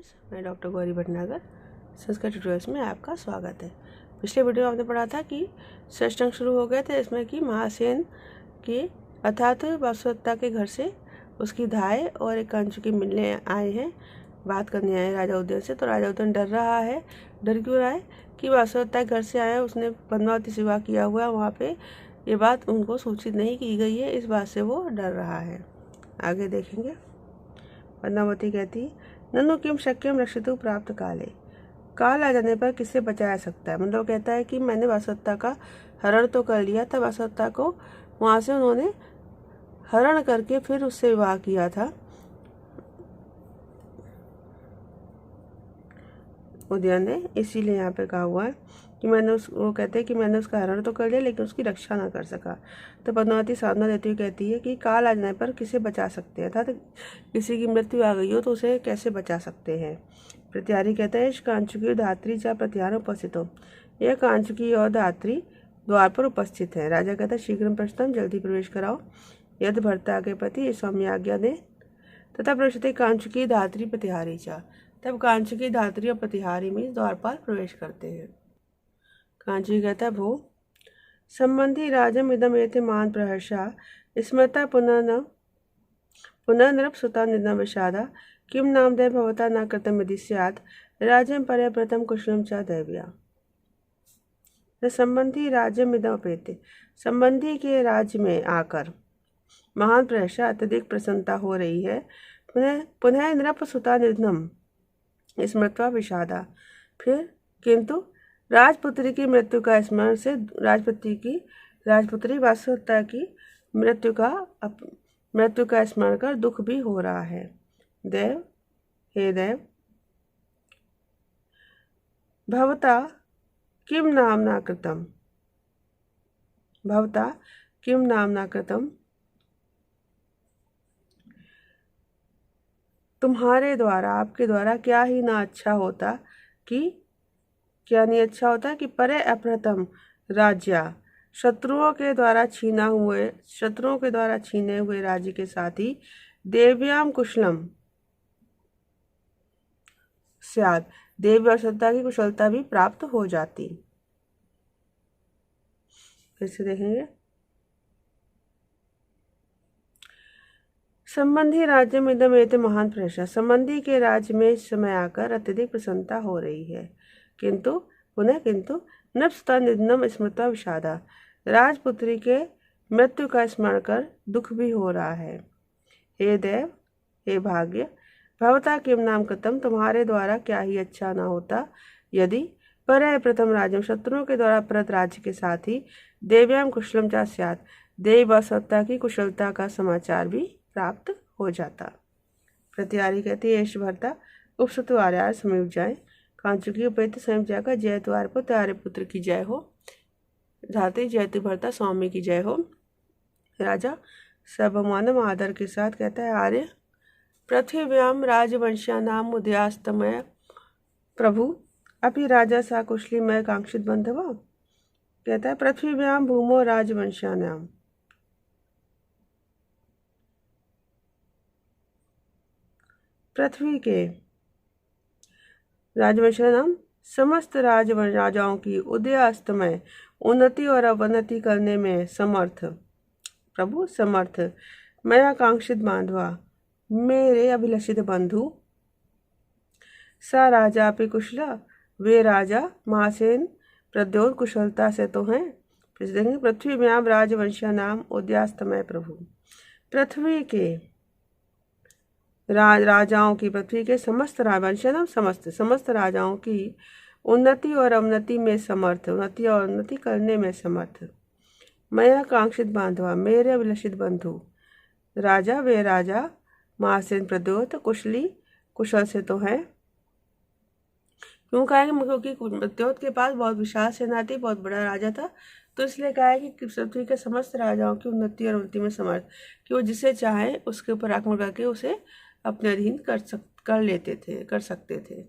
मैं doctor Gauri Bhatnagar Sanskrit tutorials में आपका स्वागत है। पिछले वीडियो में आपने पढ़ा था कि सष्टंग शुरू हो गए थे, इसमें कि महासेन के अर्थात वासुदेवता के घर से उसकी धाय और एक कंचुकी मिलने आए हैं, बात करने आए राजा उदयन से। तो राजा उदयन डर रहा है। डर क्यों रहा है कि वासुदेवता के घर से आया, उसने पद्मावती से विवाह किया हुआ, वहाँ पे ये बात उनको सूचित नहीं की गई है, इस बात से वो डर रहा है। आगे देखेंगे। पद्मावती कहती है, ननु किम शक्यम रक्षितु प्राप्त काले, काल आ जाने पर किसे बचाया सकता है। मतलब कहता है कि मैंने वासुदेवता का हरण तो कर लिया था, वासुदेवता को वहाँ से उन्होंने हरण करके फिर उससे विवाह किया था उदयन ने, इसीलिए यहाँ पे कहा हुआ है कि वो कहते हैं कि मैंने उसका हरण तो कर लिया लेकिन उसकी रक्षा ना कर सका। तो पद्मावती साधना देती हुई कहती है कि काल आ जाने पर किसे बचा सकते हैं, अर्थात किसी की मृत्यु आ गई हो तो उसे कैसे बचा सकते हैं। प्रत्यारी कहता है, कांचुकी धात्री चा प्रत्यार उपस्थित हो, यह कांचुकी और धात्री द्वार पर उपस्थित है। राजा कहता है, शीघ्र प्रश्नम, जल्दी प्रवेश कराओ। यदि भर्ता के पति स्वामी आज्ञा दे तथा प्रवेशते कांचुकी धात्री प्रतिहारी चा, तब कांचुकी धात्री और प्रतिहारी में द्वारपाल प्रवेश करते हैं। कांची कहता है, भो संबंधी राजम इदम एते मान प्रहर्षा स्मृता पुनः नृप सुता निधन विषादा किम नामदय भवता न कृतम यदि स्यात् राज्यम पर्यप्रतम कुशलम च दैव्या। संबंधी राज्यम इदम अपेते, संबंधी के राज्य में आकर महान प्रहर्षा अत्यधिक प्रसन्नता हो रही है। पुनः नृप सुता निधनम स्मृत्वा विषादा, फिर किंतु राजपुत्री की मृत्यु का स्मरण से राजपुत्री वासुदेवता की मृत्यु का स्मरण कर दुख भी हो रहा है। देव, हे देव, भवता किम नामना कृतम, भवता किम नामना कृतम, तुम्हारे द्वारा, आपके द्वारा क्या ही ना अच्छा होता कि क्या नहीं अच्छा होता कि परे अप्रथम राज्य, शत्रुओं के द्वारा छीने हुए राज्य के साथ ही देव्याम कुशलम स्यात्, देवी और सत्ता की कुशलता भी प्राप्त हो जाती। फिर से देखेंगे। संबंधी राज्य में दम एते महान प्रहर्षा, संबंधी के राज्य में इस समय आकर अत्यधिक प्रसन्नता हो रही है। किंतु नृपसुता निधनम स्मृता विषादा, राजपुत्री के मृत्यु का स्मरण कर दुख भी हो रहा है। हे देव, हे भाग्य, भवता किम नाम कृतम, तुम्हारे द्वारा क्या ही अच्छा ना होता यदि पर प्रथम राज्य, शत्रुओं के द्वारा प्रत राज्य के साथ ही देव्याम कुशलम चा स्यात्, देवी वासुदेवता की कुशलता का समाचार भी प्राप्त हो जाता। प्रतिहारी कहती है, भरता उपसतु आर्यार समीप जाए, कांचुकी उपैत समीप जाकर जय द्वार पर त्यारे पुत्र की जय हो, धाते जयतु भरता स्वामी की जय हो। राजा सर्वमानव आदर के साथ कहता है, आर्य पृथ्व्याम राजवंश्या नाम उदयास्तमय प्रभु अभी राजा सा कुशली मय कांक्षित बंधवा। कहता है, पृथ्व्याम भूमो राजवंश्या नाम, पृथ्वी के राजवंश नाम समस्त राजाओं की उदयास्तमय, उन्नति और अवनति करने में समर्थ प्रभु, समर्थ मैं कांक्षित बांधवा, मेरे अभिलषित बंधु, सा राजा अपि कुशला, वे राजा महासेन प्रद्योत कुशलता से तो हैं। फिर देखेंगे, पृथ्वी में आप राजवंशा नाम उदयास्तमय प्रभु, पृथ्वी के राजाओं की, पृथ्वी के समस्त राजवंश समस्त राजाओं की उन्नति और अवनति में समर्थ, उन्नति और उन्नति करने में समर्थ, मैं कांक्षित बांधवा, मेरे अभिलषित बंधु, राजा वे राजा महासेन प्रद्योत कुशल से तो हैं। क्यों कहेंगे? क्योंकि प्रद्योत के पास बहुत विशाल सेना थी, बहुत बड़ा राजा था, तो इसलिए कहा है कि पृथ्वी के समस्त राजाओं की उन्नति और उन्नति में समर्थ, कि वो जिसे चाहे उसके ऊपर आक्रमण करके उसे अपने अधीन कर सकते थे।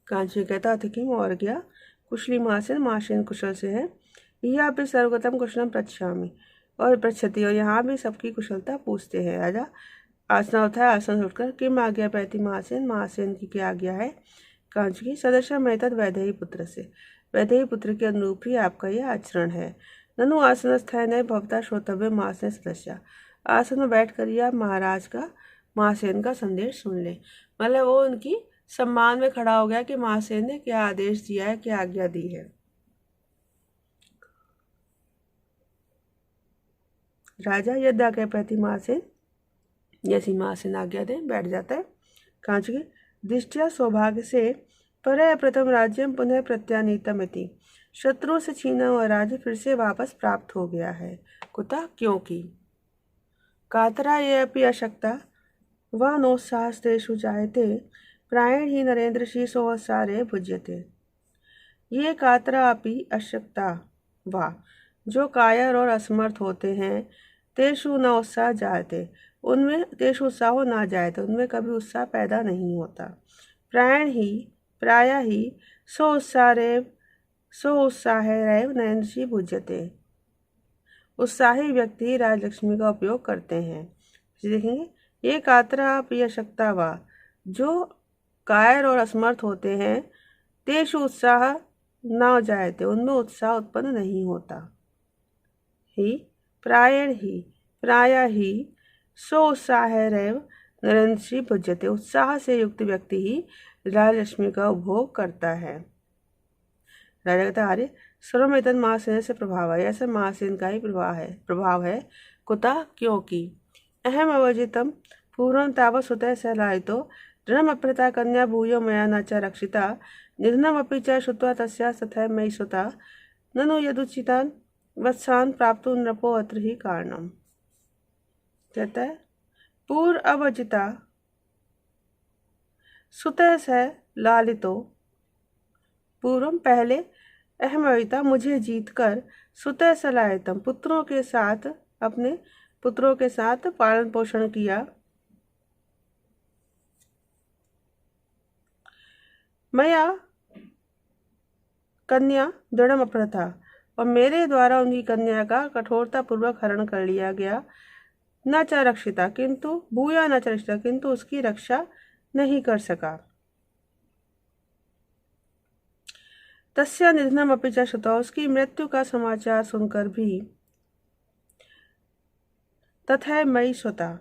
कांची कहता था कि और गया कुशली महासेन कुशल से है, यह भी सर्वगतम कुशलम पृच्छामि, और पृच्छति, और यहाँ भी सबकी कुशलता पूछते हैं। राजा आसना उठाया, आसन से उठकर किम आज्ञा पैती महासेन, महासेन की क्या आज्ञा है। कांचुकी सदस्य मेतद वैदेही पुत्र से, वैदेही पुत्र के अनुरूप ही आपका यह आचरण है। ननु आसन स्थाय न भवता श्रोतव्य महासेन सदस्य, आसन में बैठ कर आप महाराज का, महासेन का संदेश सुन ले। मतलब वो उनकी सम्मान में खड़ा हो गया कि महासेन ने क्या आदेश दिया है, क्या आज्ञा दी है। राजा यद्दा के प्रति महासेन, जैसी महासेन आज्ञा दे बैठ जाता है। कांचुकी दृष्टिया सौभाग्य से परय प्रथम राज्यम पुनः प्रत्यानीतमिति, शत्रु से छीना हुआ राज्य फिर से वापस प्राप्त हो गया है। कुतः, क्योंकि कातरा ये अपि अशक्ता व नोत्साहस्तेषु जायते प्रायण ही नरेंद्र शीर्षोत्सारे भुज्यते। ये कातरा अपि अशक्ता व, जो कायर और असमर्थ होते हैं, तेषु न उत्साह जायते, उनमें तेषु उत्साह ना जायते, उनमें कभी उत्साह पैदा नहीं होता। प्राय ही सो उत्साह नयनशी भुज्यते, उत्साही व्यक्ति राजलक्ष्मी का उपयोग करते हैं। देखेंगे, ये कातरा प्रिय शक्ता वा, जो कायर और असमर्थ होते हैं, तेषु उत्साह न जायते, उनमें उत्साह उत्पन्न नहीं होता। प्राय ही सो उत्साह नरेंद्र भुज्यते, उत्साह से युक्त व्यक्ति ही राजलक्ष्मी का उपभोग करता है। राजा कहता, अरे सर्वमेतन महासेन से प्रभाव है, ऐसा महासेन का ही प्रभाव है। कुतः, क्योंकि अहम अवर्जितम पूर्वं तावत् सुतः सलायितो दृढ़म अप्रता कन्या भूयो मया न च रक्षिता, निधनम अपि च श्रुत्वा तस्याः तथैव मयि सुता, ननु यदुचितान् वत्सान् प्राप्तुं नृपो अत्र ही कारणम। कहता है, पूर्व अवर्जिता सुतः स लालितो, पूर्वम पहले, अहम अविता मुझे जीतकर, सुतः सलायतम पुत्रों के साथ, अपने पुत्रों के साथ पालन पोषण किया, मया कन्या दृढ़म अपहृता, और मेरे द्वारा उनकी कन्या का कठोरता पूर्वक हरण कर लिया गया, न च रक्षिता, किंतु भूया न च रक्षिता, किंतु उसकी रक्षा नहीं कर सका। तस्या निधनम अपि च श्रुत्वा, उसकी मृत्यु का समाचार सुनकर भी, तथैव मयि सुता,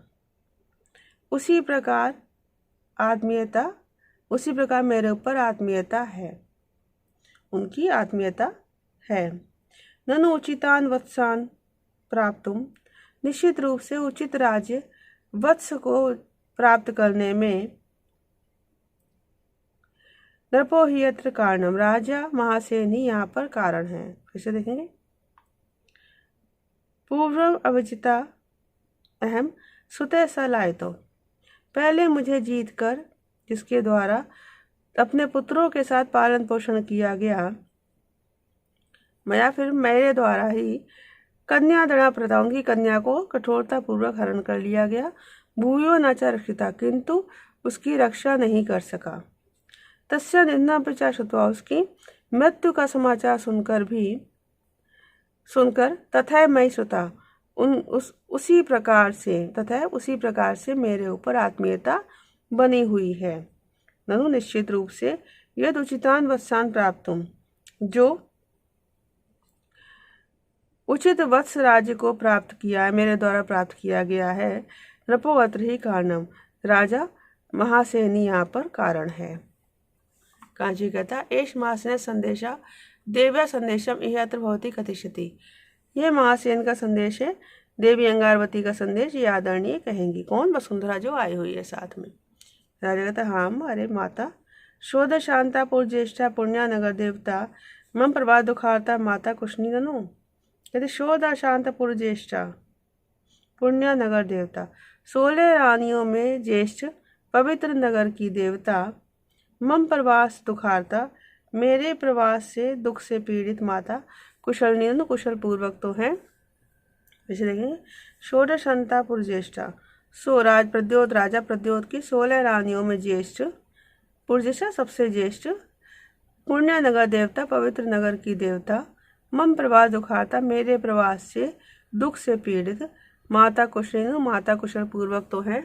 उसी प्रकार मेरे ऊपर आत्मीयता है, उनकी आत्मीयता है। ननु उचितान वत्सान प्राप्तुम, निश्चित रूप से उचित राज्य वत्स को प्राप्त करने में, नृपो ही यत्र कारणम, राजा महासेन ही यहाँ पर कारण है। फिर से देखेंगे, पूर्व अविजिता अहम सुतः सलायितो, पहले मुझे जीतकर, जिसके द्वारा अपने पुत्रों के साथ पालन पोषण किया गया, फिर मेरे द्वारा ही कन्या दृढ़ प्रदाओं की कन्या को कठोरता पूर्वक हरण कर लिया गया, भूयो न च रक्षिता, किंतु उसकी रक्षा नहीं कर सका। तस्य निधना प्रचार श्रुत्वा, उसकी मृत्यु का समाचार सुनकर तथा मयि सुता, उसी प्रकार से मेरे ऊपर आत्मीयता बनी हुई है। ननु निश्चित रूप से यद उचितान वत्सान प्राप्तुम, जो उचित वत्स राज्य को प्राप्त किया है, मेरे द्वारा प्राप्त किया गया है, नृपो अत्र ही कारणम, राजा महासेनी यहाँ पर कारण है। कांची कहता, एष महासेन संदेशा देव्या संदेशम इह अत्र भवती कथिष्यति, यह महासेन का संदेश है, देवी अंगारवती का संदेश, ये आदरणीय कहेंगी। कौन? वसुंधरा जो आई हुई है साथ में। राजा कहता, हाँ अरे माता, शोध शांता ज्येष्ठा पुण्या नगर देवता मम प्रभात दुखारता माता कुशनी ननु, यदि शोध शांत ज्येष्ठा पुण्या नगर देवता, 16 रानियों में ज्येष्ठ पवित्र नगर की देवता, मम प्रवास दुखारता, मेरे प्रवास से दुख से पीड़ित माता, कुशलनी ननु, कुशल पूर्वक तो हैं। इसे देखेंगे, षोडशांतापुर ज्येष्ठा, राजा प्रद्योत की 16 रानियों में ज्येष्ठ, पुरज्येष्ठा सबसे ज्येष्ठ, पुण्य नगर देवता पवित्र नगर की देवता, मम प्रवास दुखारता, मेरे प्रवास से दुख से पीड़ित, माता कुशल, माता कुशल पूर्वक तो है।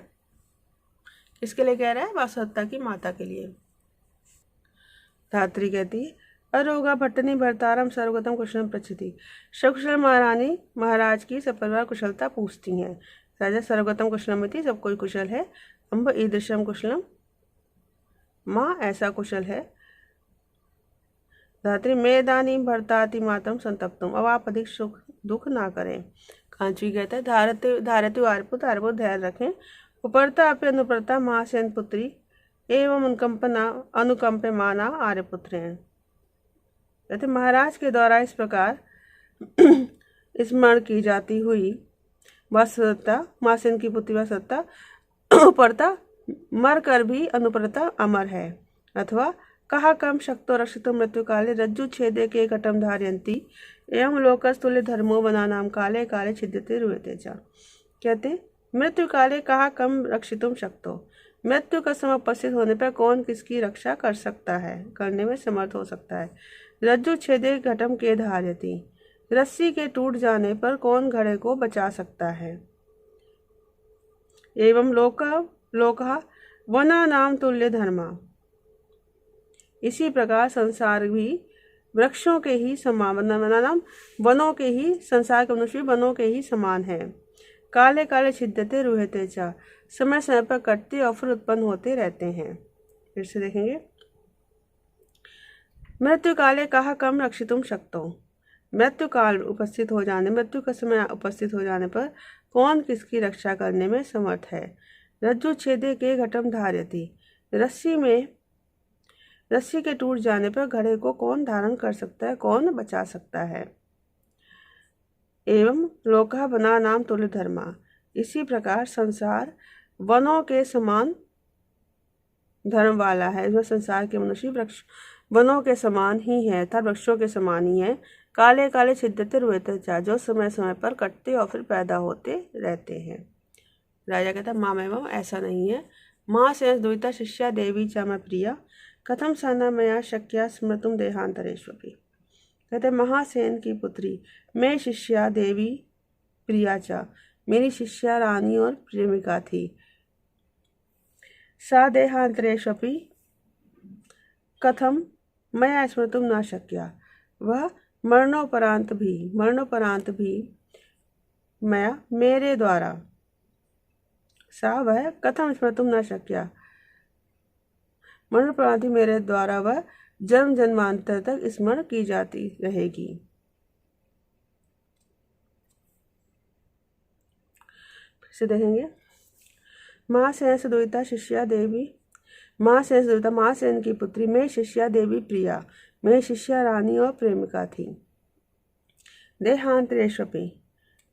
किसके लिए कह रहा है? वासवदत्ता की माता के लिए। धात्री कहती है अरोगा भट्टनी भरतारम सर्वगतम कुशलम प्रचिति। सकुशल महारानी महाराज की सपरिवार कुशलता पूछती हैं। राजा सर्वगतम कुशलमति, सब कोई कुशल है। अम्ब ईदृशम कुशलम, माँ ऐसा कुशल है। धात्री मेदानी भरताति मातम संतप्तुम, अब आप अधिक सुख दुख ना करें। कांची कहता है धारती आर्पुत आर्पुत धैर्य रखें। उपरता अपि अनुप्रता महासेन पुत्री एवं अनुकंपमाना आर्यपुत्रेण। कहते महाराज के द्वारा इस प्रकार स्मरण की जाती हुई वासवदत्ता, महासेन की पुत्री वासवदत्ता, उपरता मर कर भी अनुप्रता अमर है। अथवा कहा कम शक्तो रक्षितो मृत्यु काले रज्जु छेदे के घटम धारयंती एवं लोकस्तुल्य धर्मो बना नाम काले काले छिद्यते रुयते च। कहते मृत्यु काले कहा कम रक्षितुम शक्तो, मृत्यु का समय उपस्थित होने पर कौन किसकी रक्षा कर सकता है, करने में समर्थ हो सकता है। रज्जु छेदे घटम के धारयति, रस्सी के टूट जाने पर कौन घड़े को बचा सकता है। एवं लोका वना नाम तुल्य धर्मा, इसी प्रकार संसार भी वृक्षों के ही समान, वनों के ही, संसार के मनुष्य वनों के ही समान है। काले काले छिद्यते रुहते चा, समय समय पर कटते और फिर उत्पन्न होते रहते हैं। फिर से देखेंगे। मृत्यु काले कहा कम रक्षितुम शक्तो, मृत्यु काल उपस्थित हो जाने, मृत्यु का समय उपस्थित हो जाने पर कौन किसकी रक्षा करने में समर्थ है। रज्जु छेदे के घटम धार्यति, रस्सी के टूट जाने पर घड़े को कौन धारण कर सकता है, कौन बचा सकता है। एवं लोका वना नाम तुल्य धर्मा, इसी प्रकार संसार वनों के समान धर्म वाला है। इसमें संसार के मनुष्य वृक्ष वनों के समान ही है, अर्थात वृक्षों के समान ही है। काले काले छिद्यते रुयते चा, जो समय समय पर कटते और फिर पैदा होते रहते हैं। राजा कहता माँ में ऐसा नहीं है। माँ से दुहिता शिष्या देवी चा मैं प्रिया, कथम साना मया शक्या स्मृतुम देहांतरेष्वपि। कहते महासेन की पुत्री मैं शिष्या देवी प्रिया चा, मेरी शिष्या रानी और प्रेमिका थी। सा देहांतरेष्वपि कथम मया स्मृतुम न शक्या, वह मरणोपरांत भी मैं मेरे द्वारा, सा वह कथम स्मृतुम न शक्या, मरणोपरांत मेरे द्वारा वह जन्म जन्मांतर तक स्मरण की जाती रहेगी। फिर से देखेंगे। महासेन से दुहिता शिष्या देवी, महासेन से दुहिता महासेन की पुत्री मैं शिष्या देवी प्रिया, मैं शिष्या रानी और प्रेमिका थी। देहांतरेष्वपि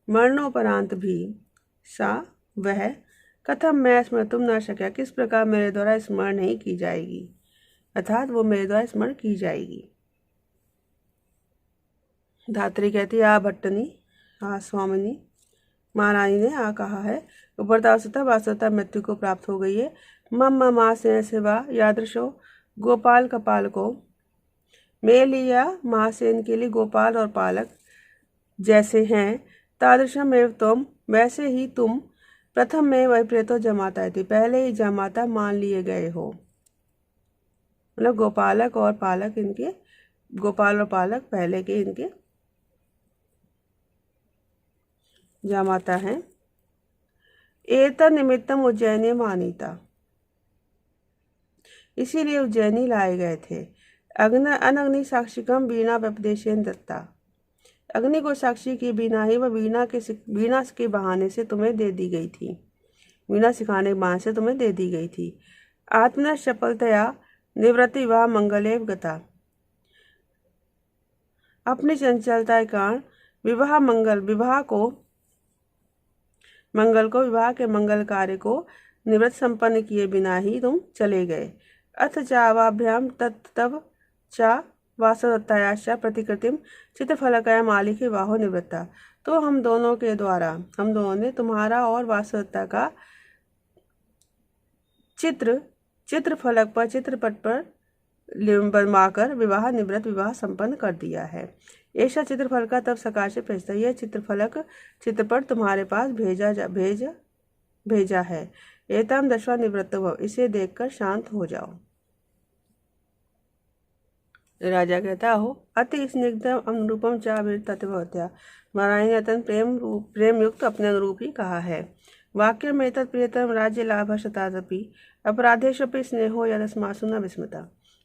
मरणोपरांत भी, सा वह कथम मैं स्मृतुम न शक्या, किस प्रकार मेरे द्वारा स्मरण नहीं की जाएगी, अर्थात वो मेरे द्वारा स्मरण की जाएगी। धात्री कहती आ भट्टनी, आ स्वामिनी, महारानी ने आ कहा है। उपरता वास्तवता मृत्यु को प्राप्त हो गई है। मम माँ से सेवा यादृशो गोपाल कपाल को, मैं लिया महासेन के लिए गोपाल और पालक जैसे हैं। तादृशम एवं तुम, वैसे ही तुम प्रथम में वही प्रेतो जमाता थी, पहले ही जमाता मान लिए गए हो। मतलब गोपालक और पालक इनके, गोपाल और पालक पहले के इनके जामाता हैं। एतन निमित्तम उज्जैनी मानीता, इसीलिए उज्जैनी लाए गए थे। अनग्नि साक्षिकम वीणा व्यपदेशेन दत्ता, अग्नि को साक्षी की बिना ही वह वीणा के बहाने से तुम्हें दे दी गई थी, वीणा सिखाने के बहाने से तुम्हें दे दी गई थी। आत्मना चपलतया निवृत्ति विवाह मंगलेव गता, अपनी चंचलता के कारण विवाह के मंगल कार्य को निवृत्त संपन्न किए बिना ही तुम चले गए। अथ चावाभ्याम तत्तव चा वासवदत्तायाश्च प्रतिकृतिम चित्रफलकया मालिके वाहो निवृत्ता, तो हम दोनों ने तुम्हारा और वासवदत्ता का चित्रफलक पर, चित्रपट पर बनवाकर निवृत्त विवाह संपन्न कर दिया है। ऐसा चित्रफल का तब सकाशे भेजता, यह चित्रपट तुम्हारे पास भेजा है। एताम दशा निवृत्तो भव, इसे देखकर शांत हो जाओ। राजा कहता हो अति स्निग्धम अनुरूपम च अभितत्वत्या, महारानी ने अत्यंत प्रेम युक्त अपने अनुरूप ही कहा है। वाक्य में तत् प्रियतम राज्य लाभ शतादपि अपराधेशपि स्नेहो यदस्मासु न विस्मृता।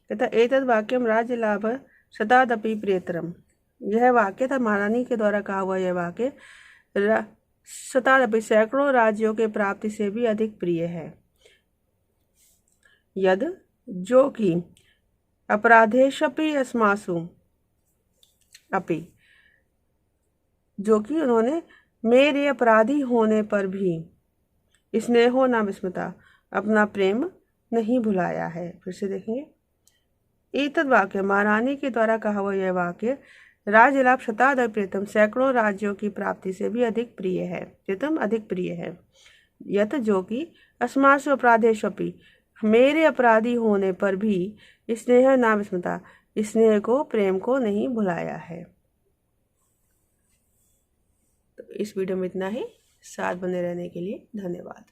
कहता एतद वाक्यम राज्य लाभ शतादपि प्रियतरम, यह वाक्य था महारानी के द्वारा कहा हुआ यह वाक्य शतादपि सैकड़ों राज्यों के प्राप्ति से भी अधिक प्रिय है। यद जो कि अपराधेशपि अस्मासु अपि, जो कि उन्होंने मेरे अपराधी होने पर भी स्नेहो न विस्मृता, अपना प्रेम नहीं भुलाया है। फिर से देखेंगे एतद वाक्य, महारानी के द्वारा कहा हुआ यह वाक्य राज्य लाभ शतादपि प्रियतम, सैकड़ों राज्यों की प्राप्ति से भी अधिक प्रिय है, प्रियतम अधिक प्रिय है। यत जो कि अस्मासु अपराधेशपि, मेरे अपराधी होने पर भी स्नेह न विस्मृता, स्नेह को प्रेम को नहीं भुलाया है। तो इस वीडियो में इतना ही। साथ बने रहने के लिए धन्यवाद।